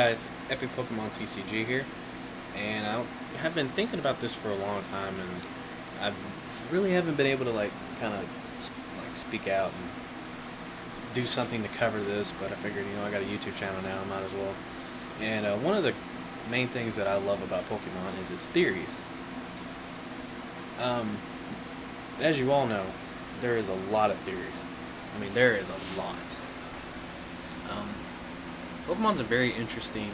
guys, Epic Pokemon TCG here, and I have been thinking about this for a long time, and I really haven't been able to kind of speak out and do something to cover this. But I figured, I got a YouTube channel now, I might as well. And one of the main things that I love about Pokemon is its theories. As you all know, there is a lot of theories. I mean, there is a lot. Pokemon's a very interesting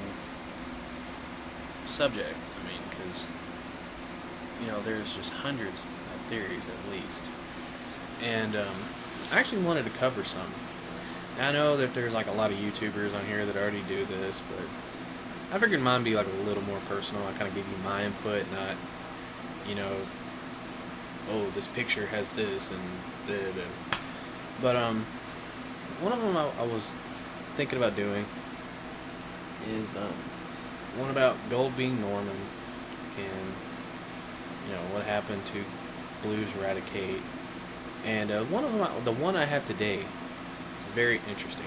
subject. I mean, because there's just hundreds of theories at least, and I actually wanted to cover some. Now, I know that there's a lot of YouTubers on here that already do this, but I figured mine be a little more personal. I kind of give you my input, not oh, this picture has this and da, da. But one of them I was thinking about doing is one about gold being Norman, and what happened to Blue's Eradicate, and one of them, the one I have today, it's very interesting,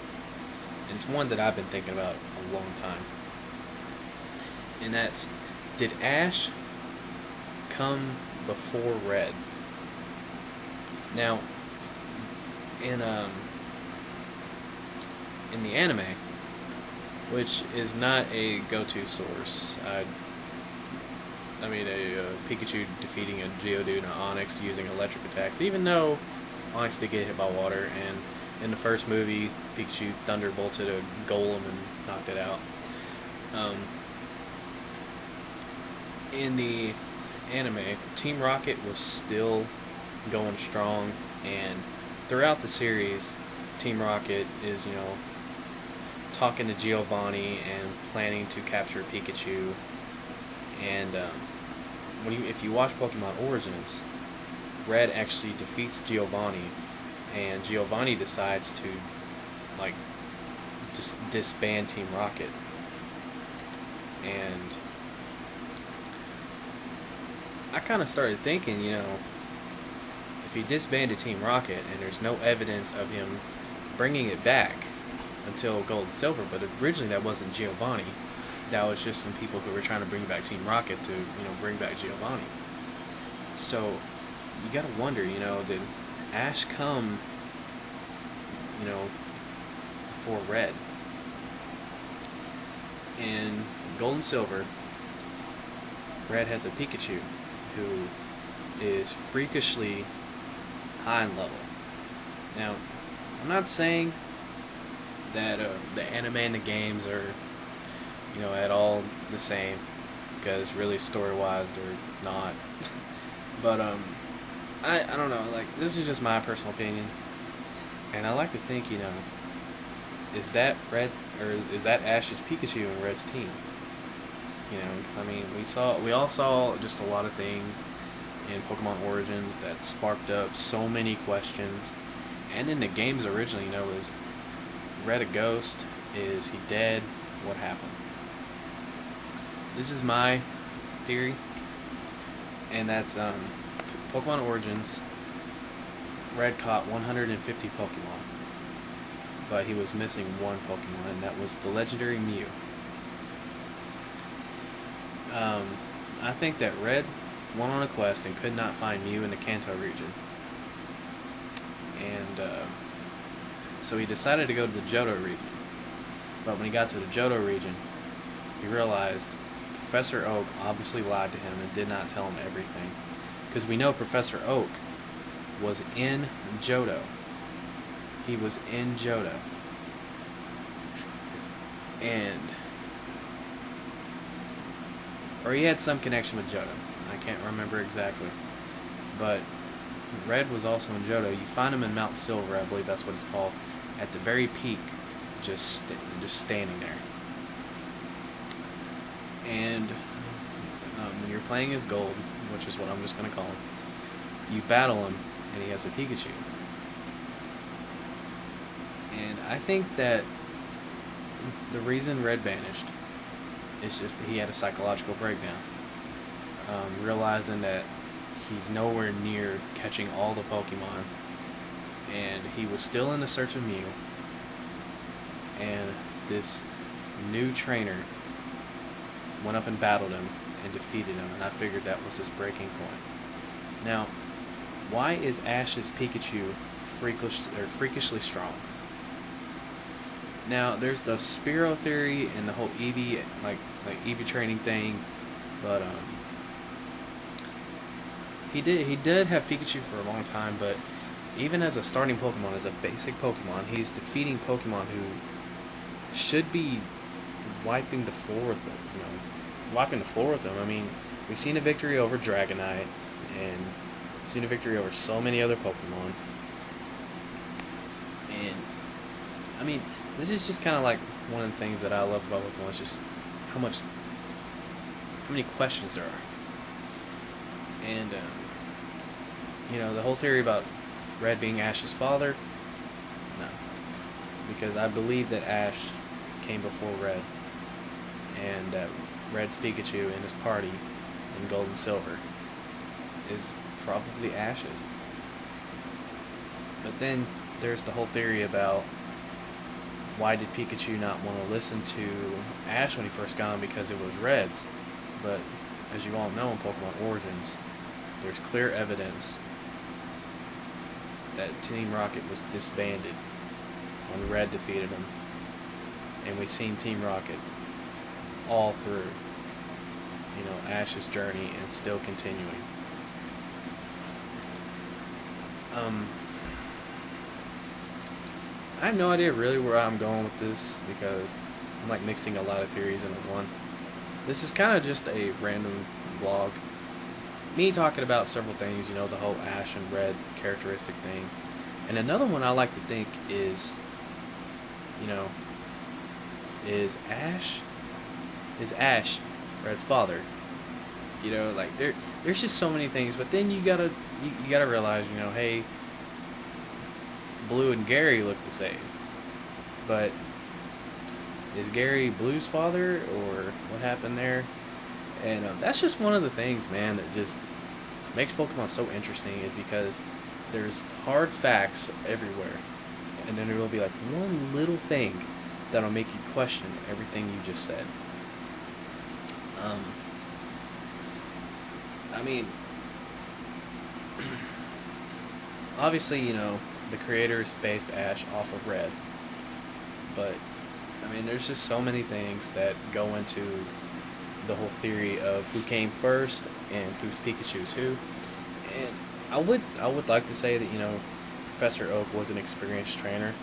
and it's one that I've been thinking about a long time, and that's, did Ash come before Red? Now, in the anime, which is not a go-to source, I mean, a Pikachu defeating a Geodude and an Onix using electric attacks, even though Onix did get hit by water, and in the first movie, Pikachu thunderbolted a golem and knocked it out. In the anime, Team Rocket was still going strong, and throughout the series, Team Rocket is, talking to Giovanni and planning to capture Pikachu. And if you watch Pokemon Origins, Red actually defeats Giovanni, and Giovanni decides to just disband Team Rocket. And I kind of started thinking, if he disbanded Team Rocket and there's no evidence of him bringing it back until Gold and Silver, but originally that wasn't Giovanni, that was just some people who were trying to bring back Team Rocket to, bring back Giovanni. So you gotta wonder, did Ash come, before Red? In Gold and Silver, Red has a Pikachu who is freakishly high in level. Now, I'm not saying that the anime and the games are, at all the same, because really story-wise they're not. But I don't know. This is just my personal opinion, and I like to think, is that Red's, or is that Ash's Pikachu in Red's team? Because I mean, we all saw just a lot of things in Pokemon Origins that sparked up so many questions, and in the games originally, is Red a ghost? Is he dead? What happened? This is my theory, and that's Pokemon Origins. Red caught 150 Pokemon, but he was missing one Pokemon, and that was the legendary Mew. I think that Red went on a quest and could not find Mew in the Kanto region, and so he decided to go to the Johto region. But when he got to the Johto region, he realized Professor Oak obviously lied to him and did not tell him everything, because we know Professor Oak was in Johto. He was in Johto, or he had some connection with Johto. I can't remember exactly, but Red was also in Johto. You find him in Mount Silver, I believe that's what it's called, at the very peak, just standing there. And when you're playing as Gold, which is what I'm just going to call him, you battle him, and he has a Pikachu. And I think that the reason Red vanished is just that he had a psychological breakdown, realizing that he's nowhere near catching all the Pokemon, and he was still in the search of Mew, and this new trainer went up and battled him and defeated him, and I figured that was his breaking point. Now, why is Ash's Pikachu freakishly strong? Now, there's the Spearow theory and the whole Eevee, like Eevee training thing, but he did have Pikachu for a long time, but even as a starting Pokemon, as a basic Pokemon, he's defeating Pokemon who should be wiping the floor with them, wiping the floor with them. I mean, we've seen a victory over Dragonite, and we've seen a victory over so many other Pokemon. And, I mean, this is just kind of like one of the things that I love about Pokemon, is just how many questions there are. And, the whole theory about Red being Ash's father, no. Because I believe that Ash came before Red, and that Red's Pikachu and his party in Gold and Silver is probably Ash's. But then there's the whole theory about why did Pikachu not want to listen to Ash when he first got him, because it was Red's. But as you all know, in Pokemon Origins, there's clear evidence that Team Rocket was disbanded when Red defeated him, and we've seen Team Rocket all through Ash's journey and still continuing. I have no idea really where I'm going with this, because I'm like mixing a lot of theories into one. This is kind of just a random vlog, me talking about several things, the whole Ash and Red characteristic thing. And another one I like to think is, is Ash Red's father? Like there's just so many things. But then you gotta realize, hey, Blue and Gary look the same. But is Gary Blue's father, or what happened there? And that's just one of the things, man, that just makes Pokemon so interesting, is because there's hard facts everywhere, and then there will be like one little thing that'll make you question everything you just said. I mean, obviously, the creators based Ash off of Red, but I mean, there's just so many things that go into the whole theory of who came first and whose Pikachu's who. And I would like to say that Professor Oak was an experienced trainer,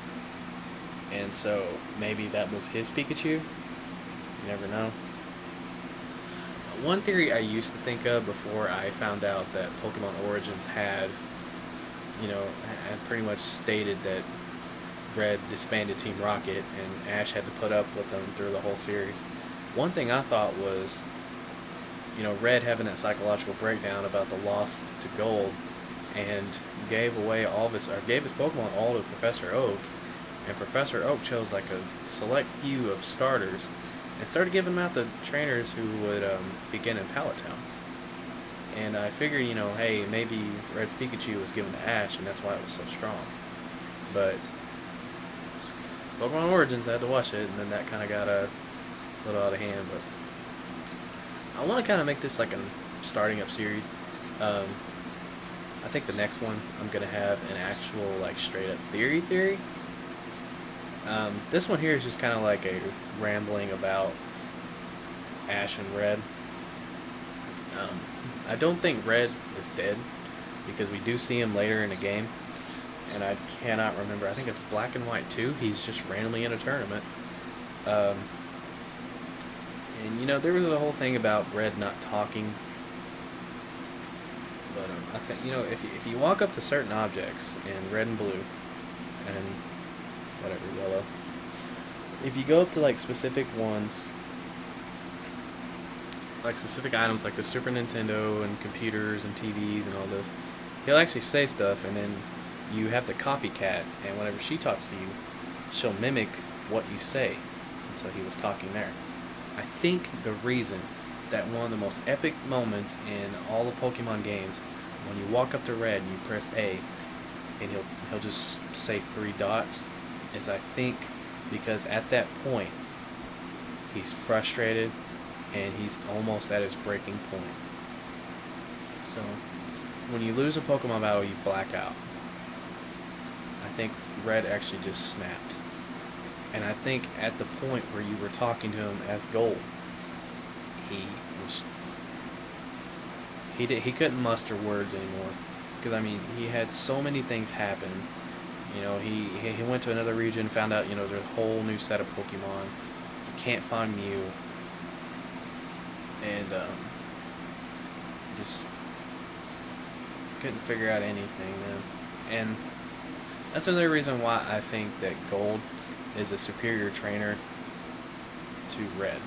and so maybe that was his Pikachu. You never know. One theory I used to think of before I found out that Pokemon Origins had pretty much stated that Red disbanded Team Rocket and Ash had to put up with them through the whole series. One thing I thought was, Red having that psychological breakdown about the loss to Gold, and gave his Pokemon all to Professor Oak, and Professor Oak chose like a select few of starters and started giving them out to trainers who would begin in Pallet Town. And I figured, hey, maybe Red's Pikachu was given to Ash, and that's why it was so strong. But Pokemon Origins, I had to watch it, and then that kind of got a little out of hand. But I want to kind of make this like a starting up series. I think the next one I'm gonna have an actual like straight up theory. This one here is just kind of like a rambling about Ash and Red. I don't think Red is dead, because we do see him later in the game, and I cannot remember. I think it's Black and White 2. He's just randomly in a tournament. And there was a whole thing about Red not talking. But I think if you walk up to certain objects in Red and Blue, and whatever, yellow, if you go up to like specific ones, like specific items like the Super Nintendo and computers and TVs and all this, he'll actually say stuff, and then you have to copycat, and whenever she talks to you, she'll mimic what you say. And so he was talking there. I think the reason that one of the most epic moments in all the Pokemon games, when you walk up to Red and you press A, and he'll just say 3 dots, is I think because at that point he's frustrated, and he's almost at his breaking point. So, when you lose a Pokemon battle, you black out. I think Red actually just snapped. And I think at the point where you were talking to him as Gold, he was he couldn't muster words anymore, because I mean he had so many things happen. You know, he went to another region, found out, you know, there's a whole new set of Pokemon. He can't find Mew, and just couldn't figure out anything, man. And that's another reason why I think that Gold is a superior trainer to Red.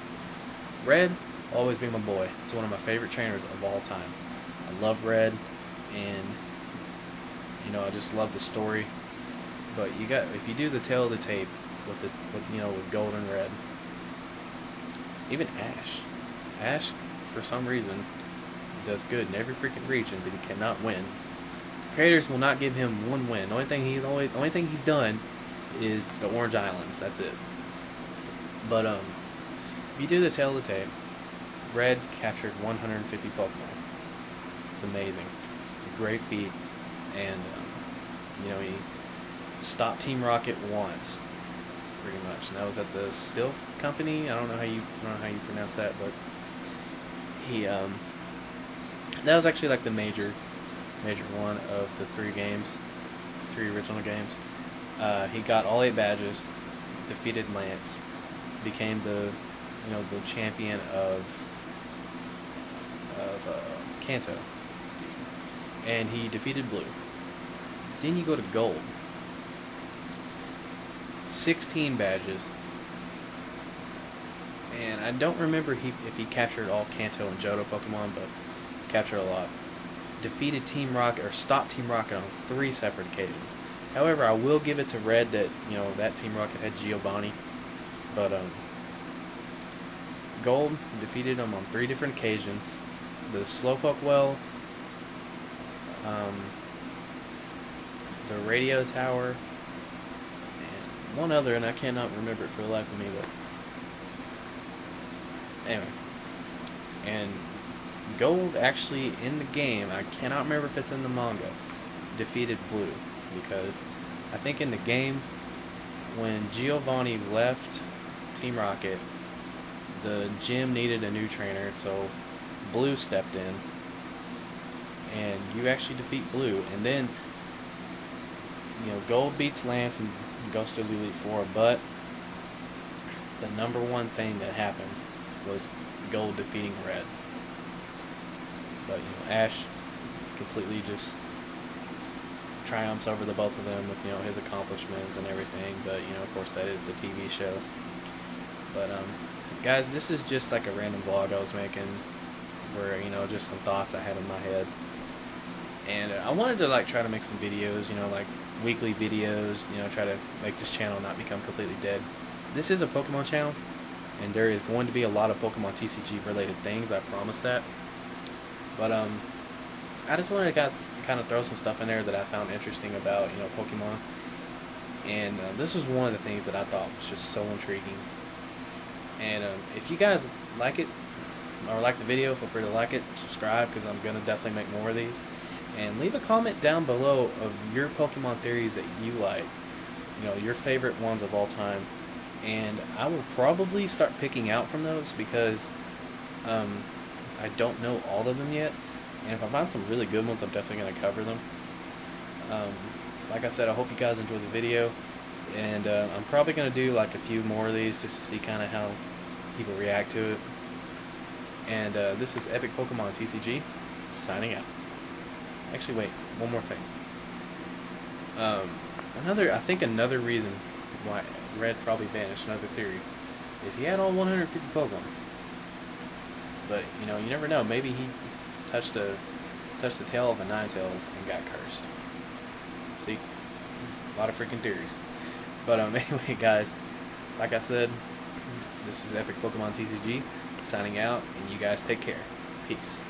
Red will always be my boy. It's one of my favorite trainers of all time. I love Red, and you know, I just love the story. But if you do the tail of the tape with Gold and Red, even Ash for some reason does good in every freaking region, but he cannot win. Creators will not give him one win. The only thing he's done is the Orange Islands. That's it. But if you do the tail of the tape, Red captured 150 Pokemon. It's amazing. It's a great feat, and you know, he stopped Team Rocket once, pretty much, and that was at the Sylph Company. I don't know how you pronounce that, but he that was actually like the major one of the three original games. He got all 8 badges, defeated Lance, became the champion of Kanto, and he defeated Blue. Then you go to Gold, 16 badges, and I don't remember if he captured all Kanto and Johto Pokemon, but captured a lot. Defeated Team Rocket, or stopped Team Rocket on 3 separate occasions. However, I will give it to Red that, you know, that Team Rocket had Giovanni, but Gold defeated him on 3 different occasions. The Slowpoke Well, the Radio Tower, and one other, and I cannot remember it for the life of me, but anyway. And Gold actually, in the game, I cannot remember if it's in the manga, defeated Blue, because I think in the game, when Giovanni left Team Rocket, the gym needed a new trainer, so Blue stepped in, and you actually defeat Blue, and then, you know, Gold beats Lance and goes to the Elite Four, but the #1 thing that happened was Gold defeating Red. But, you know, Ash completely just triumphs over the both of them with, you know, his accomplishments and everything. But, you know, of course, that is the TV show. But, guys, this is just like a random vlog I was making, where, you know, just some thoughts I had in my head. And I wanted to, like, try to make some videos, you know, like weekly videos, you know, try to make this channel not become completely dead. This is a Pokemon channel, and there is going to be a lot of Pokemon TCG related things, I promise that. But I just wanted to kind of throw some stuff in there that I found interesting about, you know, Pokemon. And this was one of the things that I thought was just so intriguing. And if you guys like it, or like the video, feel free to like it, subscribe, because I'm going to definitely make more of these. And leave a comment down below of your Pokemon theories that you like, you know, your favorite ones of all time. And I will probably start picking out from those, because I don't know all of them yet, and if I find some really good ones, I'm definitely going to cover them. Like I said, I hope you guys enjoyed the video, and I'm probably going to do like a few more of these just to see kind of how people react to it. And this is Epic Pokemon TCG, signing out. Actually, wait, one more thing. I think another reason why Red probably vanished, another theory, is he had all 150 Pokemon. But, you know, you never know. Maybe he touched the tail of a Ninetales and got cursed. See? A lot of freaking theories. But, anyway, guys, like I said, this is Epic Pokemon TCG, signing out, and you guys take care. Peace.